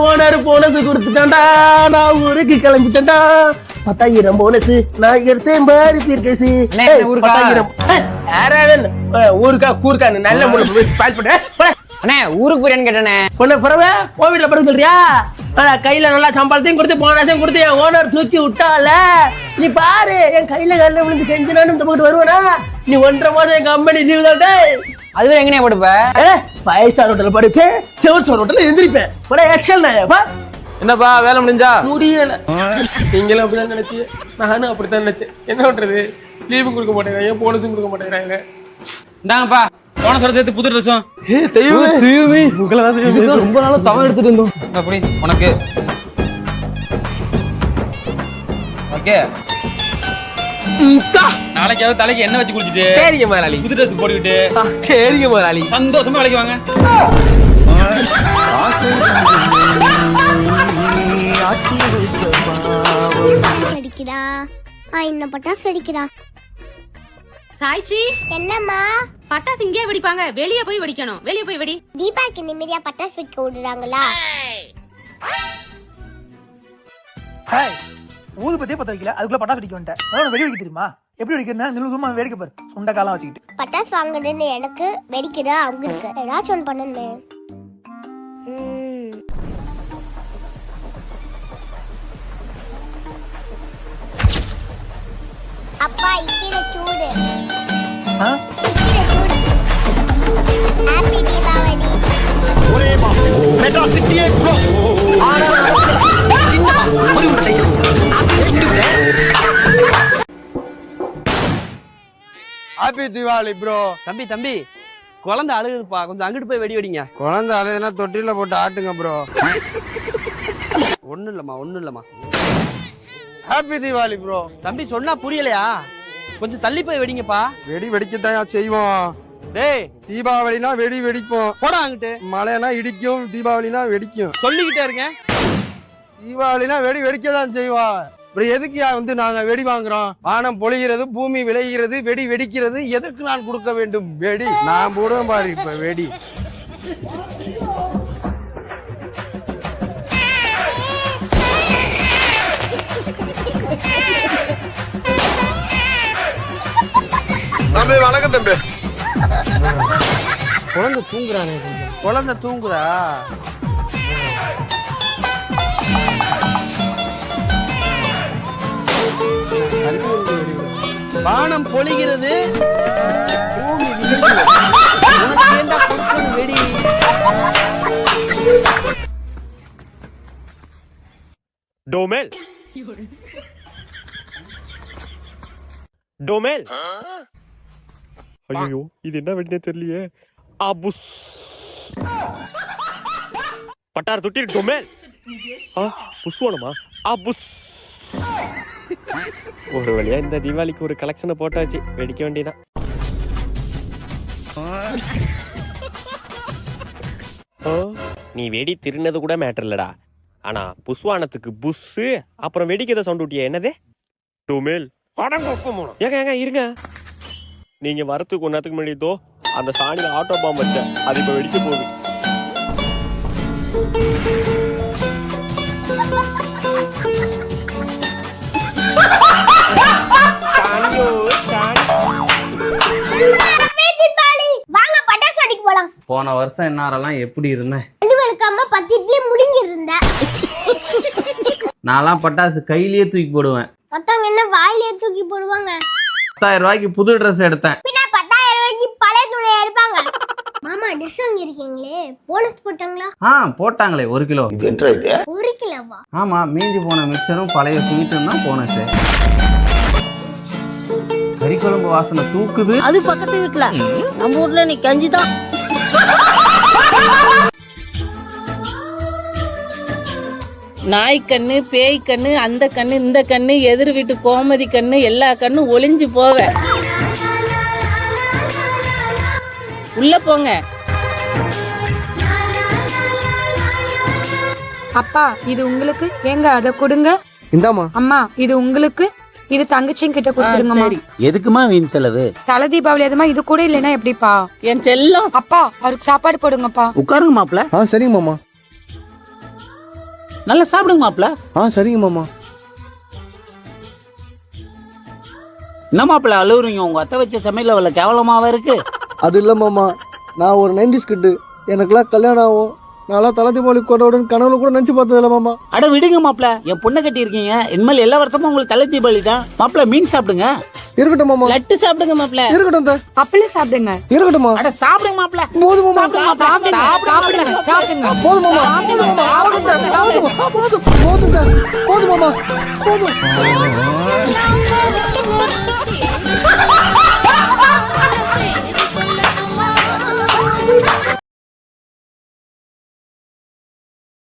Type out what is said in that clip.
Owner bonus கொடுத்துட்டான்டா, நான் ஊருக்கு கிளம்பிட்டேன்டா. 10,000 bonus நான் எடுத்தேன் பாரு பீர்கேசி. 10,000 ஊருக்கா கூருக்கா நல்ல முறை ஸ்பாயில் பண்ண. அண்ணே ஊருக்கு போறேன்னு கேட்டேனே. பொண்ணு பிறகு கோவிட்ல பிறகு சொல்றியா? கையில நல்லா சம்பளத்தையும் கொடுத்து போனஸையும் கொடுத்து என் ஓனர் தூக்கி விட்டால. நீ பாரு என் கையில கல்ல விழுந்து கெஞ்சினான்னு இந்த போட்டு வருவானா? நீ 1.5 மாதம் என் கம்பெனி லீவ் தான். அதுவே எங்கனே படுப்ப? 5 ஸ்டார் ஹோட்டல்ல படுப்பேன், 7 ஸ்டார் ஹோட்டல்ல எந்திரிப்பேன். என்னப்பா வேலை முடிஞ்சா? முடியல. நீங்களும் அப்படிதான் நினைச்சு, நானும் அப்படித்தான் நினைச்சேன். என்ன பண்றது? லீவும் கொடுக்க மாட்டேங்கிறாங்க, போனஸும் கொடுக்க மாட்டேங்கிறாங்க. இந்தாங்கப்பா போனஸோட சேர்த்து புது ட்ரெஸ்ஸும். ரொம்ப நாளா தவம் எடுத்துட்டு இருந்தோம். அப்படி உனக்கு ஓகே. நாளைக்காவது தலைக்கு எண்ணெய் வச்சு குளிச்சுட்டு சரிங்க முதலாளி, புது ட்ரெஸ் போட்டுக்கிட்டு சரிங்க முதலாளி சந்தோஷமா வேலைக்கு வாங்க. வெடிக்கிறா இன்னும் பட்டாசு வெடிக்கிறா. சாய் ஸ்ரீ, என்னம்மா? பட்டாசு இங்கே வெடிப்பாங்க, வெளியே போய் வெடிக்கணும். வெளியே போய் வெடி. தீபாவளிக்கு நிம்மதியா பட்டாசு வெடிக்க விடுறாங்களா? ஊதுபத்தியே பத்த வைக்கல, அதுக்குள்ள பட்டாசு வெடிக்க வந்துட்டேன். வெடி வெடிக்க தெரியுமா? எப்படி வெடிக்கிறேன்னா நிலுதுமா வேடிக்கை பாரு, சுண்ட காலம் வச்சுக்கிட்டு. பட்டாசு வாங்குறதுன்னு எனக்கு, வெடிக்கிற அவங்க இருக்கு. ஏதாச்சும் ஒன்று பண்ணணுமே. அப்பா இக்கிற சூடு, இக்கிற சூடு. ஹாப்பி தீபாவளி. மெட்ரோ சிட்டியே ப்ரோ. Happy Deepavali bro. தம்பி குழந்தை அழுகுதுப்பா, கொஞ்சம் அங்கிட்டு போய் வெடி வெடிங்க. குழந்தை அழுதுனா தொட்டில போட்டு ஆட்டுங்க ப்ரோ. ஒண்ணும் இல்லம்மா. Happy Deepavali bro. தம்பி சொன்னா புரியலையா? கொஞ்சம் தள்ளி போய் வெடிங்கப்பா. வெடி வெடிக்கத்தான் செய்வோம். டேய் தீபாவளினா வெடி வெடிப்போம். போடா அங்கிட்டு. மழைனா இடிக்கும், தீபாவளினா வெடிக்கும். சொல்லிக்கிட்டே இருங்க. தீபாவளினா வெடி வெடிக்கதான் செய்வோம். அப்புறம் எதுக்கு வந்து நாங்க வெடி வாங்குறோம்? வானம் பொழிகிறது, பூமி விளைகிறது, வெடி வெடிக்கிறது. எதற்கு நான் கொடுக்க வேண்டும் வெடி? நான் போடுவேன் பாரு இப்ப வெடி. தம்பி வணக்கம் தம்பி. குழந்தை தூங்குறானே. குழந்தை தூங்குதா? வானம் பொழிகிறது, பூமி விளைகிறது. உனக்கு ஏண்டா கொடுக்கணும் வெடி? டோமெல் டோமெல். ஐயோ இது என்ன வெடினே தெரியலையே. அபுஸ் பட்டார் தொட்டி டோமெல். புஷ்வானமா? அபுஸ். ஒரு வழியா இந்த தீபாவளிக்கு ஒரு கலெக்ஷனை போட்டாச்சு, வெடிக்க வேண்டியதான். நீ வெடி திருநது கூட மேட்டர் இல்லடா, ஆனா புஷ்வானத்துக்கு புஷ்ஷு அப்புறம் வெடிக்கத சவுண்ட் விட்டியா? என்னது டோமெல்? ஏங்க இருங்க, நீங்க வரத்துக்கு 1 நேரத்துக்கு முன்னாடி அந்த சாணியில ஆட்டோ பாம்பு வச்சேன், அது இப்ப வெடிக்க போகுது. வாங்க பட்டாசு வெடிக்க போலாம். போன வருஷம் என்னாரெல்லாம் எப்படி இருந்தேன்? வெளுக்காம 10 இட்லி முழுங்கி இருந்தேன். நான்லாம் பட்டாசு கையிலேயே தூக்கி போடுவேன். மத்தவங்க என்ன வாயிலேயே தூக்கி போடுவாங்க. 10,000 ரூபாய்க்கு புது ட்ரெஸ் எடுத்தேன். பின்ன 10,000 ரூபாய்க்கு பழைய துணியை எடுப்பாங்க. மாமா டிஷ் வாங்கி இருக்கீங்களே, போனஸ் போட்டாங்களா? போட்டாங்களே 1 கிலோ. 1 கிலோவா? ஆமா, மீஞ்சி போன மிக்சரும் பழைய ஸ்வீட்டும் தான் போனஸ். கறிக்குழம்பு வாசனை தூக்குது. அது பக்கத்து வீட்டுல, நம்ம ஊர்ல நீ கஞ்சிதான். நாய் கண்ணு, பேய் கண்ணு, அந்த கண்ணு, இந்த கண்ணு, எதிர் வீட்டு கோமதி கண்ணு, எல்லா கண்ணும் ஒளிஞ்சு போவ. உள்ள போங்க. அப்பா இது உங்களுக்கு, எங்க அத கொடுங்க. இந்தாமா. அம்மா இது உங்களுக்கு, இது தங்கச்சியும் கிட்ட கொடுத்துருங்கம்மா. எதுக்குமா வீண் செலவு? தலை தீபாவளி அதுமா இது கூட இல்லைன்னா எப்படிப்பா? என் செல்லம். அப்பா அவருக்கு சாப்பாடு போடுங்கப்பா. உட்காருங்க மாப்ள. சரிங்க மாமா. நல்லா சாப்பிடுங்க மாப்பிள. சரிங்க மாமா. என்ன மாப்பிள அழுவுறீங்க? உங்க அத்தை வச்ச சமையல் அவ்வளவு கேவலமாவா இருக்கு? அது இல்லை மாமா, நான் ஒரு 90s கிட்டு. எனக்குலாம் கல்யாணம் ஆகும். நான்லாம் தலை தீபாவளி கொண்டாடுன்னு கனவுல கூட நினச்சி பார்த்ததில்ல மாமா. அட விடுங்க மாப்பிள, என் பொண்ணை கட்டி இருக்கீங்க. இனிமேல் எல்லா வருஷமும் உங்களுக்கு தலை தீபாவளி தான். மாப்பிள மீன் சாப்பிடுங்க. இருக்கட்டும் மாமா. லட்டு சாப்பிடுங்க மாப்பிள. இருக்கட்டும் அப்பளம் சாப்பிடுங்க. இருக்கட்டும். அட சாப்பிடுங்க மாப்பிள. போதும் மாமா. சாப்பிடுங்க சாப்பிடுங்க. போதும் மாமா. போதும் போதும் மாமா. போதும்.